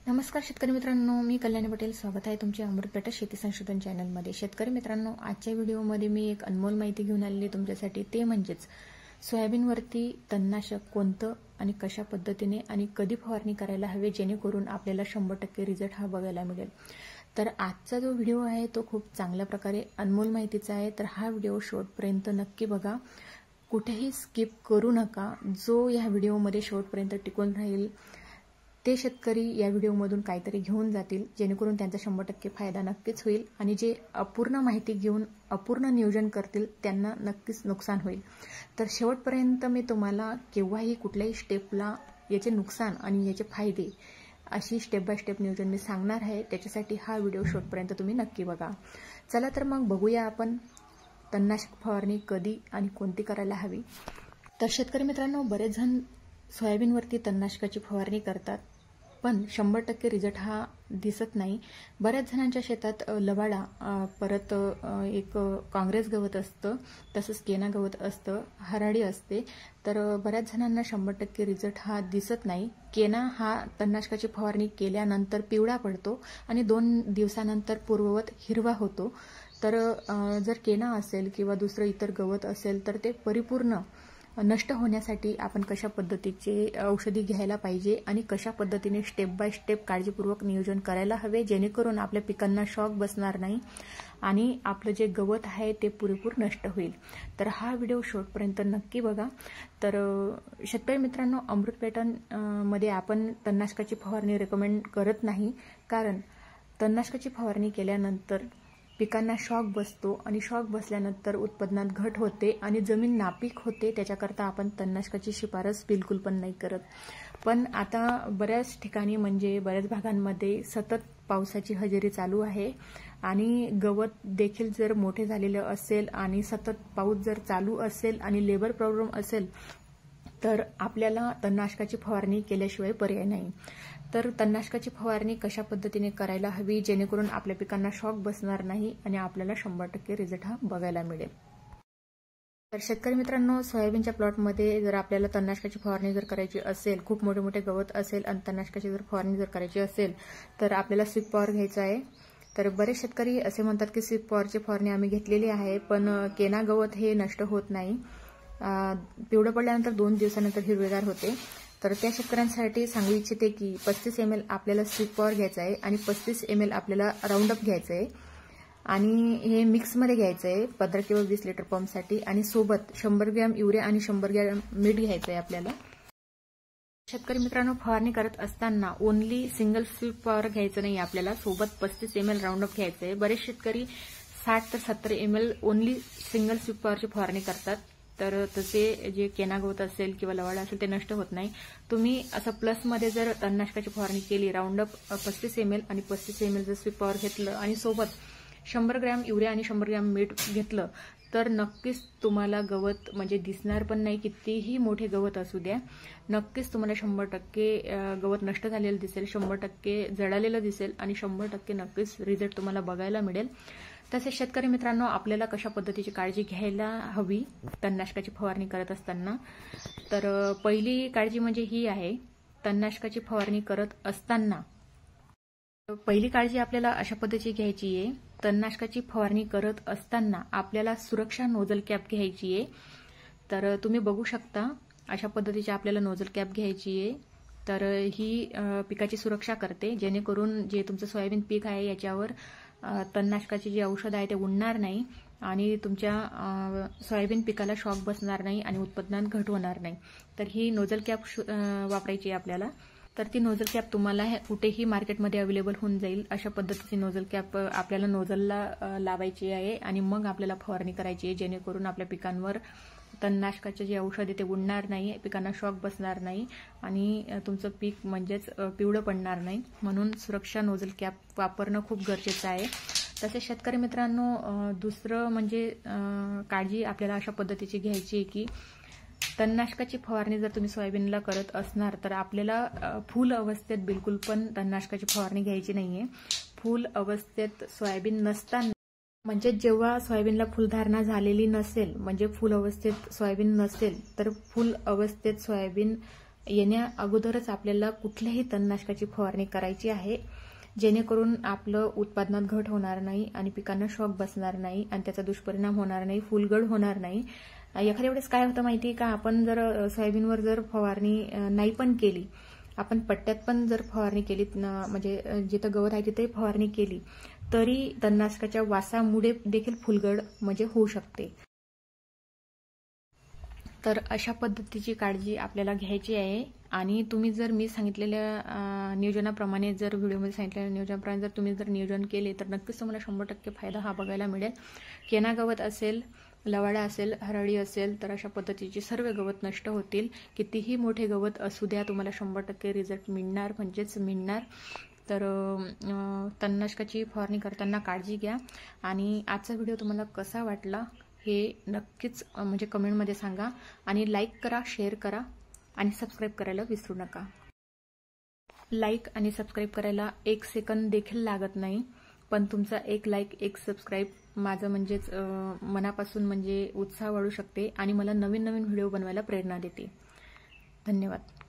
नमस्कार शेतकरी मित्रांनो, मी कल्याणी पटेल. स्वागत आहे तुमचे अमृतपेटा शेती संशोधन चॅनलमध्ये. शेतकरी मित्रांनो, आजच्या व्हिडिओमध्ये मी एक अनमोल माहिती घेऊन आलेली तुमच्यासाठी. ते म्हणजेच सोयाबीनवरती तणनाशक कोणतं आणि कशा पद्धतीने आणि कधी फवारणी करायला हवे, जेणेकरून आपल्याला 100% रिझल्ट हा बघायला मिळेल. तर आजचा जो व्हिडिओ आहे तो खूप चांगल्या प्रकारे अनमोल माहितीचा आहे. तर हा व्हिडिओ शेवटपर्यंत नक्की बघा, कुठेही स्किप करू नका. जो या व्हिडिओमध्ये शेवटपर्यंत टिकून राहील ते शेतकरी या व्हिडिओमधून काहीतरी घेऊन जातील, जेणेकरून त्यांचा 100% फायदा नक्कीच होईल. आणि जे अपूर्ण माहिती घेऊन अपूर्ण नियोजन करतील त्यांना नक्कीच नुकसान होईल. तर शेवटपर्यंत मी तुम्हाला केव्हाही कुठल्याही स्टेपला याचे नुकसान आणि याचे फायदे अशी स्टेप बाय स्टेप नियोजन मी सांगणार आहे. त्याच्यासाठी हा व्हिडिओ शेवटपर्यंत तुम्ही नक्की बघा. चला तर मग बघूया आपण तणनाशक फवारणी कधी आणि कोणती करायला हवी. तर शेतकरी मित्रांनो, बरेच जण सोयाबीनवरती तणनाशकाची फवारणी करतात, पण 100% रिझल्ट हा दिसत नाही. बऱ्याच जणांच्या शेतात लवाडा, परत एक काँग्रेस गवत असतं, तसंच केना गवत असतं, हराडी असते. तर बऱ्याच जणांना 100% रिझल्ट हा दिसत नाही. केना हा तणनाशकाची फवारणी केल्यानंतर पिवळा पडतो आणि 2 दिवसानंतर पूर्ववत हिरवा होतो. तर जर केना असेल किंवा दुसरं इतर गवत असेल तर ते परिपूर्ण नष्ट होण्यासाठी आपण कशा पद्धतीचे औषधी घ्यायला पाहिजे आणि कशा पद्धतीने स्टेप बाय स्टेप काळजीपूर्वक नियोजन करायला हवे, जेणेकरून आपल्या पिकांना शॉक बसणार नाही आणि आपलं जे गवत आहे ते पुरेपूर नष्ट होईल. तर हा व्हिडिओ शेवटपर्यंत नक्की बघा. तर शेतकरी मित्रांनो, अमृतपेटा मध्ये आपण तणनाशकाची फवारणी रेकमेंड करत नाही, कारण तणनाशकाची फवारणी केल्यानंतर पिकांना शॉक बसतो आणि शॉक बसल्यानंतर उत्पादनात घट होते आणि जमीन नापीक होते. त्याच्याकरता आपण तणनाशकाची शिफारस बिलकुल पण नाही करत. पण आता बऱ्याच ठिकाणी म्हणजे बऱ्याच भागांमध्ये सतत पावसाची हजेरी चालू आहे आणि गवत देखील जर मोठे झालेलं असेल आणि सतत पाऊस जर चालू असेल आणि लेबर प्रॉब्लेम असेल तर आपल्याला तणनाशकाची फवारणी केल्याशिवाय पर्याय नाही. तर तणनाशकाची फवारणी कशा पद्धतीने करायला हवी, जेणेकरून आपल्या पिकांना शॉक बसणार नाही आणि आपल्याला 100% रिझल्ट हा बघायला मिळेल. तर शेतकरी मित्रांनो, सोयाबीनच्या प्लॉटमध्ये जर आपल्याला तणनाशकाची फवारणी जर करायची असेल, खूप मोठे मोठे गवत असेल आणि तणनाशकाची जर फवारणी जर करायची असेल तर आपल्याला स्वीप पॉवर घ्यायचा आहे. तर बरेच शेतकरी असे म्हणतात की स्वीप पॉवरची फवारणी आम्ही घेतलेली आहे, पण केना गवत हे नष्ट होत नाही. पिवळं पडल्यानंतर 2 दिवसानंतर हिरवेगार होते. तर त्या शेतकऱ्यांसाठी सांगू इच्छिते की 35 ml आपल्याला स्वीप पॉवर घ्यायचा आहे आणि 35 ml आपल्याला राऊंडअप घ्यायचं आहे आणि हे मिक्समध्ये घ्यायचं आहे 15 किंवा 20 लिटर पंपसाठी. आणि सोबत 100 ग्रॅम युरिया आणि 100 ग्रॅम मीठ घ्यायचं आहे आपल्याला. शेतकरी मित्रांनो, फवारणी करत असताना ओनली सिंगल स्वीप पॉवर घ्यायचं नाही, आपल्याला सोबत 35 ml राऊंडअप घ्यायचं आहे. बरेच शेतकरी 60 ते 70 ml ओनली सिंगल स्वीप पॉवरची फवारणी करतात. तर तसे जे केना गवत असेल किंवा लवाडा असेल ते नष्ट होत नाही. तुम्ही असं प्लसमध्ये जर तणनाशकाची फवारणी केली, राऊंडअप 35 ml आणि 35 ml जर स्वीप पॉवर घेतलं आणि सोबत 100 ग्रॅम युरिया आणि 100 ग्रॅम मीठ घेतलं तर नक्कीच तुम्हाला गवत म्हणजे दिसणार पण नाही. कितीही मोठे गवत असू द्या, नक्कीच तुम्हाला 100% गवत नष्ट झालेलं दिसेल, 100% जळालेलं दिसेल आणि 100% नक्कीच रिझल्ट तुम्हाला बघायला मिळेल. तसेच शेतकरी मित्रांनो, आपल्याला कशा पद्धतीची काळजी घ्यायला हवी तणनाशकाची फवारणी करत असताना. तर पहिली काळजी म्हणजे ही आहे, तणनाशकाची फवारणी करत असताना पहिली काळजी आपल्याला अशा पद्धतीची घ्यायची आहे. तणनाशकाची फवारणी करत असताना आपल्याला सुरक्षा नोझल कॅप घ्यायची आहे. तर तुम्ही बघू शकता, अशा पद्धतीची आपल्याला नोझल कॅप घ्यायची आहे. तर ही पिकाची सुरक्षा करते, जेणेकरून जे तुमचं सोयाबीन पीक आहे याच्यावर तणनाशकाची जी औषध आहे ते उडणार नाही आणि तुमच्या सोयाबीन पिकाला शॉक बसणार नाही आणि उत्पादनात घट होणार नाही. तर ही नोझल कॅप वापरायची आहे आपल्याला. तर ती नोझल कॅप तुम्हाला कुठेही मार्केटमध्ये अवेलेबल होऊन जाईल. अशा पद्धतीची नोझल कॅप आपल्याला नोझलला लावायची आहे आणि मग आपल्याला फवारणी करायची आहे, जेणेकरून आपल्या पिकांवर तणनाशकाचे जे औषध आहे ते उडणार नाही, पिकांना शॉक बसणार नाही आणि तुमचं पीक म्हणजेच पिवळं पडणार नाही. म्हणून सुरक्षा नोझल कॅप वापरणं खूप गरजेचं आहे. तसेच शेतकरी मित्रांनो, दुसरं म्हणजे काळजी आपल्याला अशा पद्धतीची घ्यायची आहे की तणनाशकाची फवारणी जर तुम्ही सोयाबीनला करत असणार तर आपल्याला फुल अवस्थेत बिलकुल पण तणनाशकाची फवारणी घ्यायची नाहीये. फुल अवस्थेत सोयाबीन नसताना, म्हणजे जेव्हा सोयाबीनला फुलधारणा झालेली नसेल, म्हणजे फुल अवस्थेत सोयाबीन नसेल, तर फुल अवस्थेत सोयाबीन येण्या अगोदरच आपल्याला कुठल्याही तणनाशकाची फवारणी करायची आहे, जेणेकरून आपलं उत्पादनात घट होणार नाही आणि पिकांना शॉक बसणार नाही आणि त्याचा दुष्परिणाम होणार नाही, फुलगळ होणार नाही। एखाद्या वेळेस काय होतं माहिती आहे का, आपण जर सोयाबीनवर जर फवारणी नाही पण केली, आपण पट्ट्यात पण जर फवारणी केली, म्हणजे जिथं गवत आहे तिथे फवारणी केली, तरी तणनाशकाच्या वासामुळे देखील फुलगळ म्हणजे होऊ शकते। तर अशा पद्धतीची काळजी आपल्याला घ्यायची आहे आणि तुम्ही जर मी सांगितलेल्या नियोजनाप्रमाणे, जर व्हिडिओमध्ये सांगितलेल्या नियोजनाप्रमाणे जर तुम्ही जर नियोजन केले तर नक्कीच तुम्हाला 100% फायदा हा बघायला मिळेल। केना गवत असेल, लवाडा असेल, हरळी असेल, तर अशा पद्धतीची सर्व गवत नष्ट होतील। कितीही मोठे गवत असू द्या, तुम्हाला 100% रिझल्ट मिळणार म्हणजेच मिळणार। तर तणनाशकाची फवारणी करताना काळजी घ्या आणि आजचा व्हिडिओ तुम्हाला कसा वाटला हे नक्कीच म्हणजे कमेंटमध्ये सांगा आणि लाईक करा, शेअर करा आणि सबस्क्राईब करायला विसरू नका। लाईक आणि सबस्क्राईब करायला 1 सेकंद देखील लागत नाही, पण तुमचा एक लाईक, एक सबस्क्राईब माझं म्हणजेच मनापासून म्हणजे उत्साह वाढू शकते आणि मला नवीन नवीन व्हिडिओ बनवायला प्रेरणा देते। धन्यवाद।